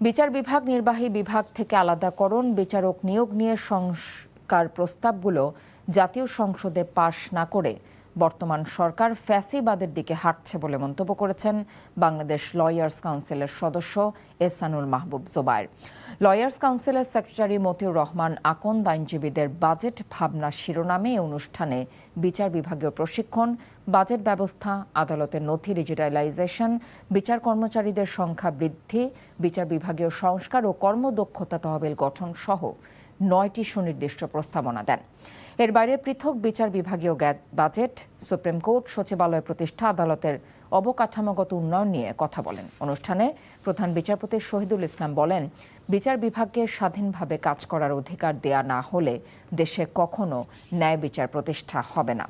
বিচার বিভাগ নির্বাহী বিভাগ থেকে আলাদাকরণ, বিচারক নিয়োগ নিয়ে সংস্কার প্রস্তাবগুলো জাতীয় সংসদে পাশ না করে বর্তমান সরকার ফ্যাসিবাদের দিকে হাঁটছে বলে মন্তব্য করেছেন বাংলাদেশ লয়ার্স কাউন্সিলের সদস্য এহসানুল মাহবুব জোবায়ের। লয়ার্স কাউন্সিলের সেক্রেটারি মতিউর রহমান আকন্দ আইনজীবীদের বাজেট ভাবনা শিরোনামে এই অনুষ্ঠানে বিচার বিভাগীয় প্রশিক্ষণ, বাজেট ব্যবস্থা, আদালতের নথি ডিজিটালাইজেশন, বিচার কর্মচারীদের সংখ্যা বৃদ্ধি, বিচার বিভাগীয় সংস্কার ও কর্মদক্ষতা তহবিল গঠন সহ 9টি সুনির্দিষ্ট প্রস্তাবনা দেন। এর বাইরে পৃথক বিচার বিভাগীয় বাজেট, সুপ্রিম কোর্ট, সচিবালয় প্রতিষ্ঠা, আদালতের অবকাঠামোগত উন্নয়ন নিয়ে কথা বলেন। অনুষ্ঠানে প্রধান বিচারপতি শহীদুল ইসলাম বলেন, বিচার বিভাগকে স্বাধীনভাবে কাজ করার অধিকার দেয়া না হলে দেশে কখনো ন্যায় বিচার প্রতিষ্ঠা হবে না।